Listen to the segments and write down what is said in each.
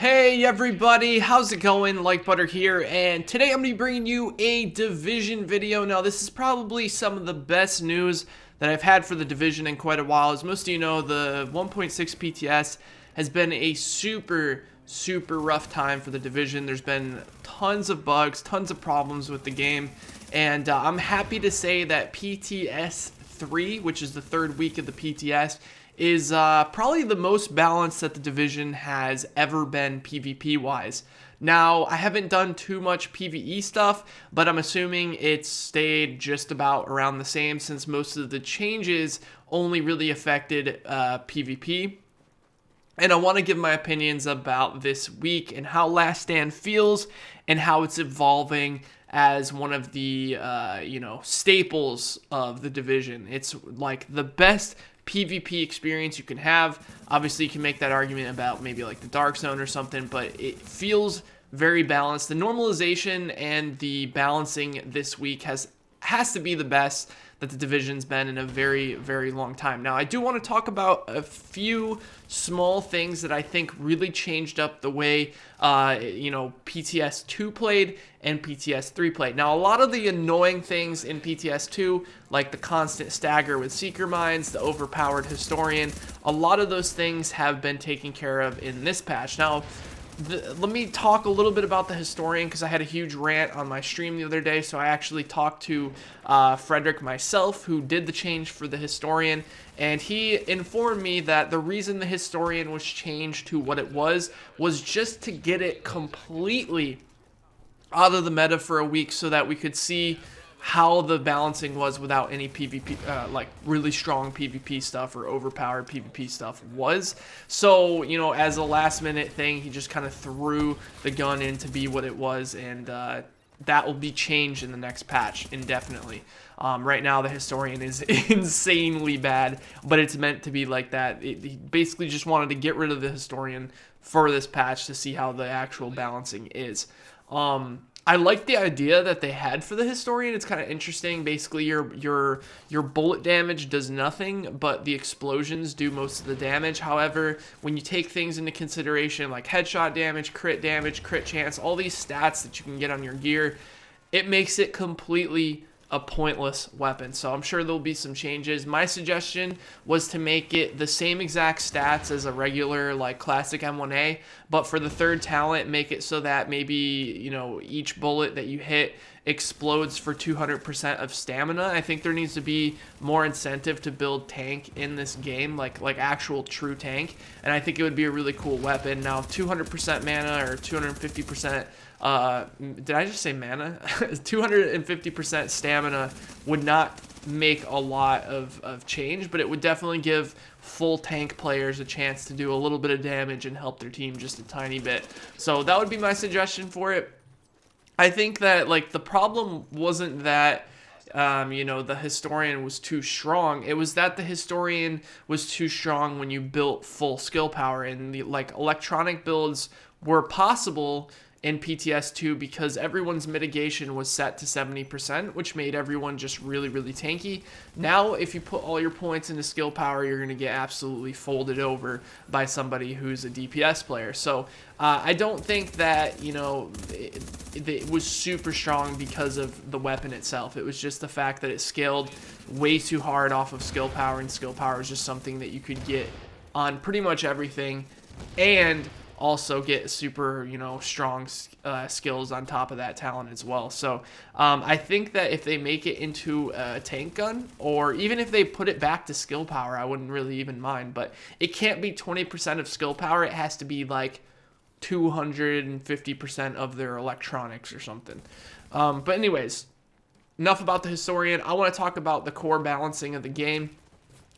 Hey everybody, how's it going? Like Butter here, and today I'm going to be bringing you a Division video. Now this is probably some of the best news that I've had for the Division in quite a while. As most of you know, the 1.6 PTS has been a super rough time for the Division. There's been tons of bugs, tons of problems with the game, and I'm happy to say that PTS 3, which is the third week of the PTS, is probably the most balanced that the Division has ever been PvP wise. Now, I haven't done too much PvE stuff, but I'm assuming it's stayed just about around the same since most of the changes only really affected PvP. And I want to give my opinions about this week and how Last Stand feels and how it's evolving as one of the staples of the Division. It's like the best PvP experience you can have. Obviously, you can make that argument about maybe like the Dark Zone or something, but it feels very balanced. The normalization and the balancing this week has to be the best that the Division's been in a very long time. Now, I do want to talk about a few small things that I think really changed up the way PTS 2 played and PTS 3 played. Now, a lot of the annoying things in PTS 2, like the constant stagger with Seeker Mines, the overpowered Historian, a lot of those things have been taken care of in this patch. Now, let me talk a little bit about the Historian because I had a huge rant on my stream the other day. So I actually talked to Frederick myself, who did the change for the Historian, and he informed me that the reason the Historian was changed to what it was just to get it completely out of the meta for a week so that we could see how the balancing was without any PvP, like really strong PvP stuff or overpowered PvP stuff was. So, as a last minute thing, he just kind of threw the gun in to be what it was, and that will be changed in the next patch indefinitely. Right now, the Historian is insanely bad, but it's meant to be like that. He basically just wanted to get rid of the Historian for this patch to see how the actual balancing is. I like the idea that they had for the Historian. It's kind of interesting. Basically, your bullet damage does nothing, but the explosions do most of the damage. However, when you take things into consideration like headshot damage, crit chance, all these stats that you can get on your gear, it makes it completely a pointless weapon. So I'm sure there'll be some changes. My suggestion was to make it the same exact stats as a regular like classic M1A, but for the third talent, make it so that maybe, each bullet that you hit explodes for 200% of stamina. I think there needs to be more incentive to build tank in this game, like actual true tank, and I think it would be a really cool weapon. Now, 200% mana or 250%, did I just say mana? 250% stamina would not make a lot of change, but it would definitely give full tank players a chance to do a little bit of damage and help their team just a tiny bit. So that would be my suggestion for it. I think that the problem wasn't that the Historian was too strong. It was that the Historian was too strong when you built full skill power, and the electronic builds were possible in PTS 2 because everyone's mitigation was set to 70%, which made everyone just really tanky. Now, if you put all your points into skill power, you're going to get absolutely folded over by somebody who's a DPS player. So I don't think that, it was super strong because of the weapon itself. It was just the fact that it scaled way too hard off of skill power, and skill power is just something that you could get on pretty much everything, and also get super, strong skills on top of that talent as well. So I think that if they make it into a tank gun, or even if they put it back to skill power, I wouldn't really even mind. But it can't be 20% of skill power. It has to be like 250% of their electronics or something. But anyways, enough about the Historian. I want to talk about the core balancing of the game.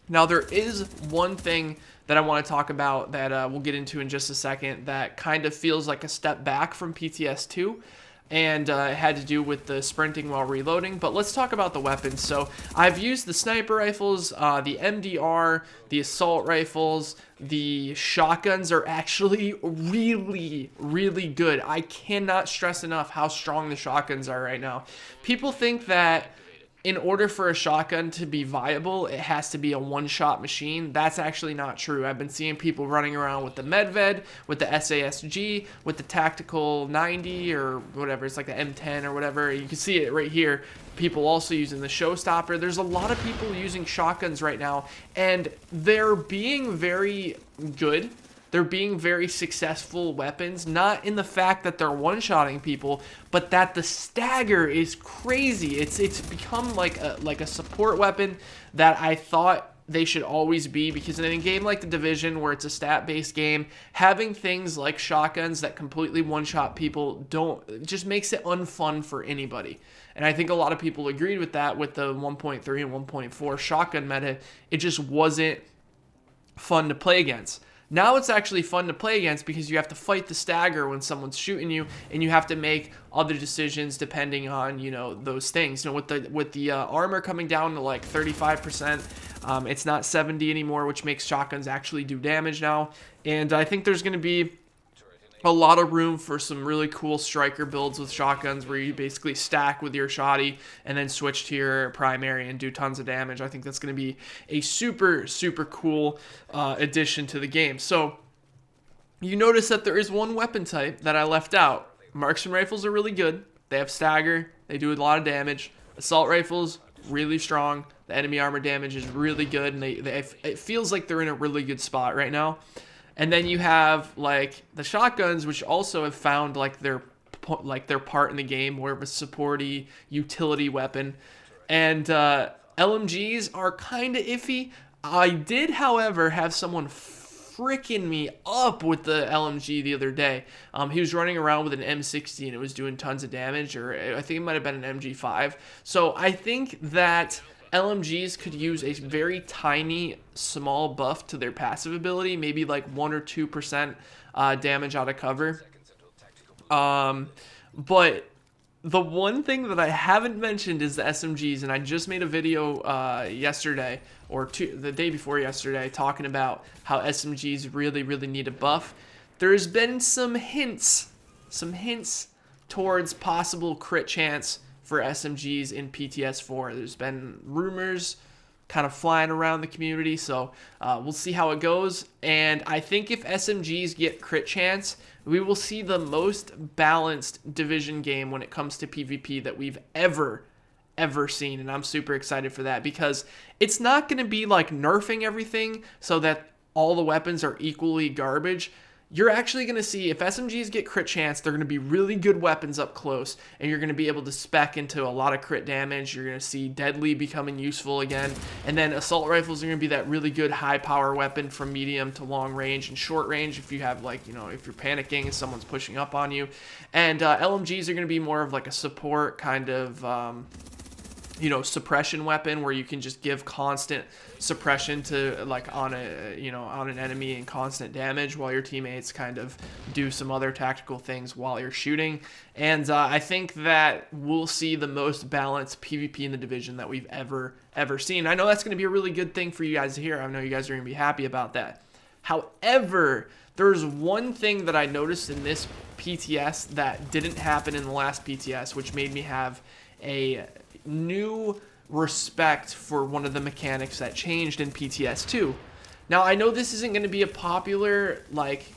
Now, there is one thing that I want to talk about that we'll get into in just a second that kind of feels like a step back from PTS 2, and it had to do with the sprinting while reloading. But let's talk about the weapons. So I've used the sniper rifles, the MDR, the assault rifles. The shotguns are actually really good. I cannot stress enough how strong the shotguns are right now. People think that in order for a shotgun to be viable, it has to be a one-shot machine. That's actually not true. I've been seeing people running around with the Medved, with the SASG, with the Tactical 90 or whatever. It's like the M10 or whatever. You can see it right here. People also using the Showstopper. There's a lot of people using shotguns right now, and they're being very good. They're being very successful weapons, not in the fact that they're one-shotting people, but that the stagger is crazy. It's become like a support weapon that I thought they should always be, because in a game like The Division, where it's a stat-based game, having things like shotguns that completely one-shot people it just makes it unfun for anybody. And I think a lot of people agreed with that with the 1.3 and 1.4 shotgun meta. It just wasn't fun to play against. Now it's actually fun to play against because you have to fight the stagger when someone's shooting you, and you have to make other decisions depending on, you know, those things. You know, with the armor coming down to like 35%, it's not 70 anymore, which makes shotguns actually do damage now. And I think there's going to be a lot of room for some really cool striker builds with shotguns where you basically stack with your shotty and then switch to your primary and do tons of damage. I think that's going to be a super, super cool addition to the game. So you notice that there is one weapon type that I left out. Marksman rifles are really good. They have stagger. They do a lot of damage. Assault rifles, really strong. The enemy armor damage is really good, and it feels like they're in a really good spot right now. And then you have like the shotguns, which also have found like their part in the game, more of a supporty utility weapon. And LMGs are kind of iffy. I did, however, have someone freaking me up with the LMG the other day. He was running around with an M60 and it was doing tons of damage, or I think it might have been an MG5. So I think that LMGs could use a very tiny, small buff to their passive ability, maybe like 1 or 2% damage out of cover. But the one thing that I haven't mentioned is the SMGs, and I just made a video yesterday, or the day before yesterday, talking about how SMGs really, really need a buff. There's been some hints towards possible crit chance for SMGs in PTS4. There's been rumors kind of flying around the community, so we'll see how it goes. And I think if SMGs get crit chance, we will see the most balanced Division game when it comes to PvP that we've ever seen, and I'm super excited for that, because it's not going to be like nerfing everything so that all the weapons are equally garbage. You're actually going to see, if SMGs get crit chance, they're going to be really good weapons up close, and you're going to be able to spec into a lot of crit damage. You're going to see deadly becoming useful again, and then assault rifles are going to be that really good high power weapon from medium to long range and short range if you have, like, you know, if you're panicking and someone's pushing up on you. And LMGs are going to be more of like a support kind of you know, suppression weapon, where you can just give constant suppression to, like, on an enemy, and constant damage while your teammates kind of do some other tactical things while you're shooting. And I think that we'll see the most balanced PvP in the Division that we've ever seen. I know that's going to be a really good thing for you guys to hear. I know you guys are going to be happy about that. However, there's one thing that I noticed in this PTS that didn't happen in the last PTS, which made me have a new respect for one of the mechanics that changed in PTS2. Now, I know this isn't going to be a popular, like,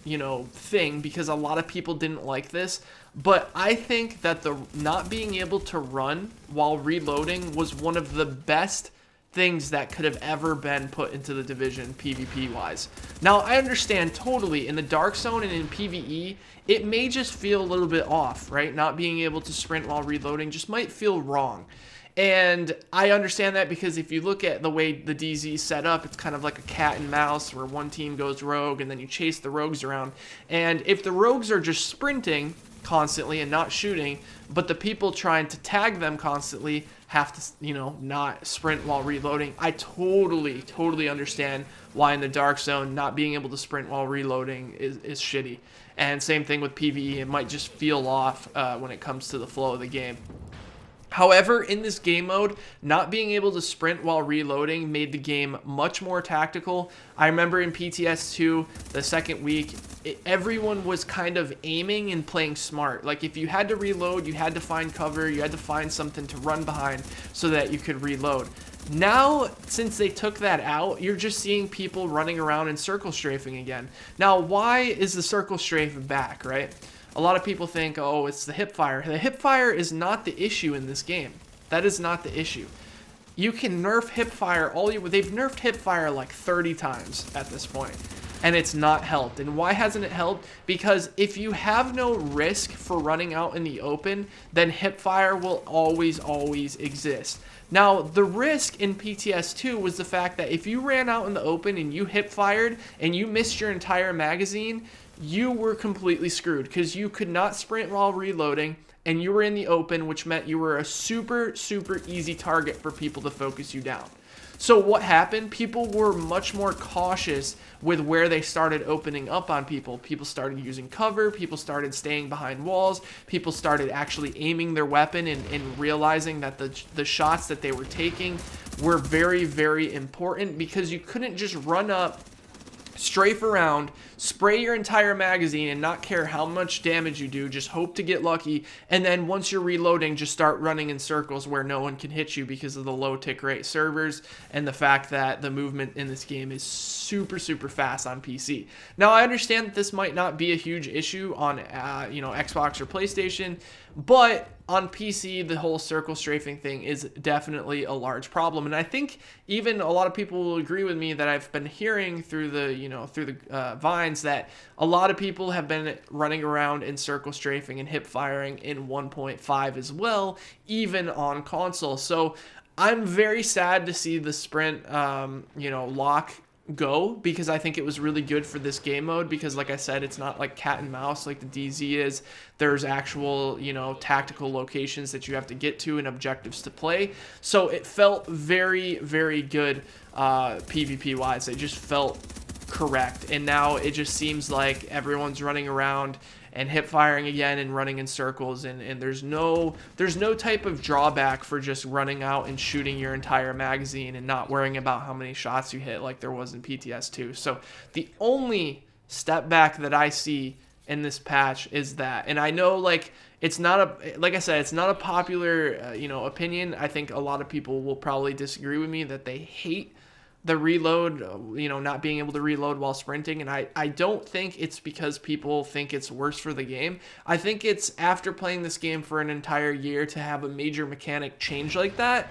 you know, thing, because a lot of people didn't like this, but I think that the not being able to run while reloading was one of the best things that could have ever been put into the Division PvP wise. Now, I understand totally in the Dark Zone and in PvE, it may just feel a little bit off, right? Not being able to sprint while reloading just might feel wrong. And I understand that, because if you look at the way the DZ is set up, it's kind of like a cat and mouse, where one team goes rogue and then you chase the rogues around. And if the rogues are just sprinting constantly and not shooting, but the people trying to tag them constantly have to, you know, not sprint while reloading, I totally understand why in the Dark Zone not being able to sprint while reloading is shitty. And same thing with PvE, it might just feel off when it comes to the flow of the game. However, in this game mode, not being able to sprint while reloading made the game much more tactical. I remember in PTS2, the second week, everyone was kind of aiming and playing smart. Like, if you had to reload, you had to find cover, you had to find something to run behind so that you could reload. Now, since they took that out, you're just seeing people running around and circle strafing again. Now, why is the circle strafe back, right? A lot of people think, oh, it's the hipfire. The hipfire is not the issue in this game. That is not the issue. You can nerf hipfire they've nerfed hipfire like 30 times at this point, and it's not helped. And why hasn't it helped? Because if you have no risk for running out in the open, then hipfire will always exist. Now, the risk in PTS2 was the fact that if you ran out in the open and you hipfired and you missed your entire magazine, you were completely screwed because you could not sprint while reloading and you were in the open, which meant you were a super easy target for people to focus you down. So what happened? People were much more cautious with where they started opening up on people. People started using cover, people started staying behind walls, people started actually aiming their weapon and realizing that the shots that they were taking were very important, because you couldn't just run up, strafe around, spray your entire magazine and not care how much damage you do, just hope to get lucky, and then once you're reloading, just start running in circles where no one can hit you because of the low tick rate servers and the fact that the movement in this game is super fast on PC. Now, I understand that this might not be a huge issue on Xbox or PlayStation, but on PC, the whole circle strafing thing is definitely a large problem. And I think even a lot of people will agree with me that I've been hearing through the vines that a lot of people have been running around in circle strafing and hip firing in 1.5 as well, even on console. So I'm very sad to see the sprint, lock go, because I think it was really good for this game mode, because like I said, it's not like cat and mouse like the DZ is. There's actual, tactical locations that you have to get to and objectives to play. So it felt very good PvP wise. It just felt correct. And now it just seems like everyone's running around and hip firing again and running in circles, and there's no type of drawback for just running out and shooting your entire magazine and not worrying about how many shots you hit like there was in PTS2. So the only step back that I see in this patch is that, and I know it's not a popular opinion. I think a lot of people will probably disagree with me that they hate the reload, not being able to reload while sprinting. And I don't think it's because people think it's worse for the game. I think it's after playing this game for an entire year to have a major mechanic change like that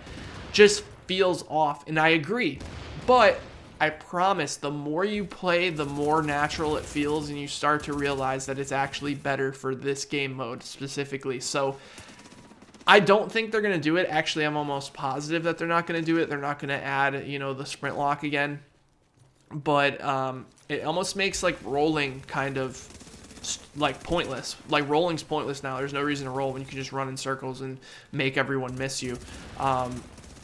just feels off. And I agree. But I promise, the more you play, the more natural it feels, and you start to realize that it's actually better for this game mode specifically. So I don't think they're going to do it. Actually, I'm almost positive that they're not going to do it. They're not going to add, the sprint lock again. But it almost makes rolling kind of pointless. Like, rolling's pointless now. There's no reason to roll when you can just run in circles and make everyone miss you.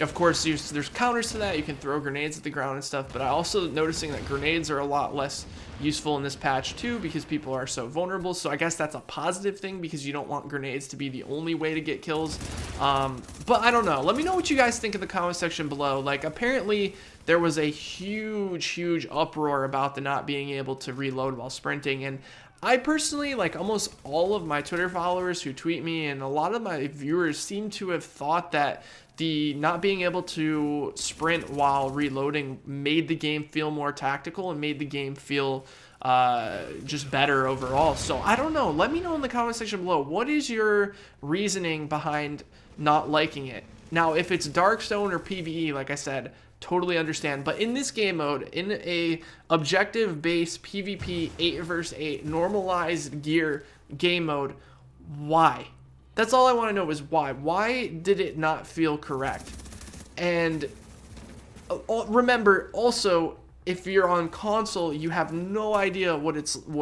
Of course, there's counters to that. You can throw grenades at the ground and stuff, but I also noticing that grenades are a lot less useful in this patch too, because people are so vulnerable. So I guess that's a positive thing, because you don't want grenades to be the only way to get kills. But I don't know. Let me know what you guys think in the comment section below. Apparently there was a huge uproar about the not being able to reload while sprinting, and I personally, almost all of my Twitter followers who tweet me and a lot of my viewers seem to have thought that the not being able to sprint while reloading made the game feel more tactical and made the game feel just better overall. So I don't know. Let me know in the comment section below. What is your reasoning behind not liking it? Now, if it's Darkstone or PvE, like I said, totally understand. But in this game mode, in a objective-based PvP 8 vs 8 normalized gear game mode, why? That's all I want to know is why. Why did it not feel correct? And remember, also, if you're on console, you have no idea what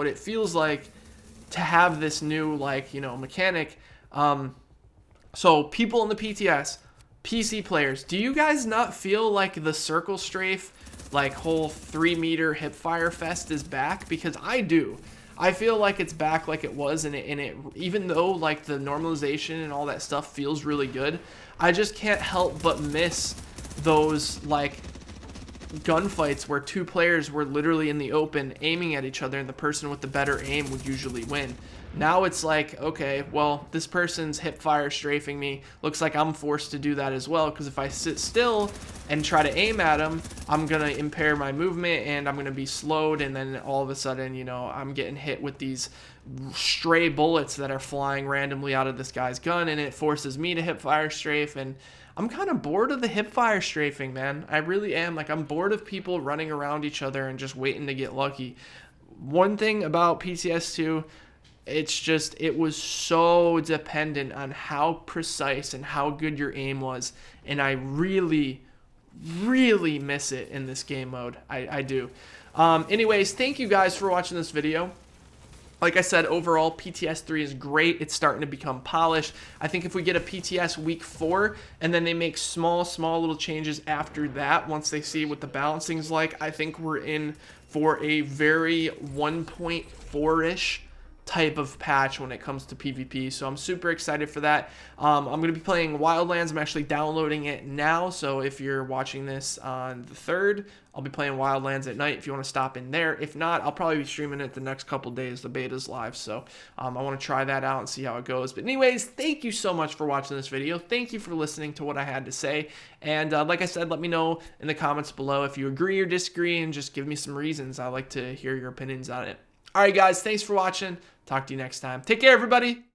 it feels like to have this new mechanic. So people in the PTS, PC players, do you guys not feel like the circle strafe, whole 3-meter hipfire fest is back? Because I do. I feel like it's back like it was, and it even though the normalization and all that stuff feels really good, I just can't help but miss those like gunfights where two players were literally in the open aiming at each other, and the person with the better aim would usually win. Now it's like, okay, well, this person's hip fire strafing me. Looks like I'm forced to do that as well, because if I sit still and try to aim at him, I'm going to impair my movement and I'm going to be slowed, and then all of a sudden, you know, I'm getting hit with these stray bullets that are flying randomly out of this guy's gun, and it forces me to hip fire strafe. And I'm kind of bored of the hip fire strafing, man. I really am. Like, I'm bored of people running around each other and just waiting to get lucky. One thing about PTS2, it's just, it was so dependent on how precise and how good your aim was, and I really miss it in this game mode. I do. Anyways, thank you guys for watching this video. Like I said, overall, PTS 3 is great. It's starting to become polished. I think if we get a PTS week 4 and then they make small little changes after that, once they see what the balancing is like, I think we're in for a very 1.4-ish type of patch when it comes to PvP. So I'm super excited for that. I'm going to be playing Wildlands. I'm actually downloading it now. So if you're watching this on the 3rd, I'll be playing Wildlands at night if you want to stop in there. If not, I'll probably be streaming it the next couple days. The beta's live. So I want to try that out and see how it goes. But anyways, thank you so much for watching this video. Thank you for listening to what I had to say. And like I said, let me know in the comments below if you agree or disagree, and just give me some reasons. I like to hear your opinions on it. All right, guys, thanks for watching. Talk to you next time. Take care, everybody.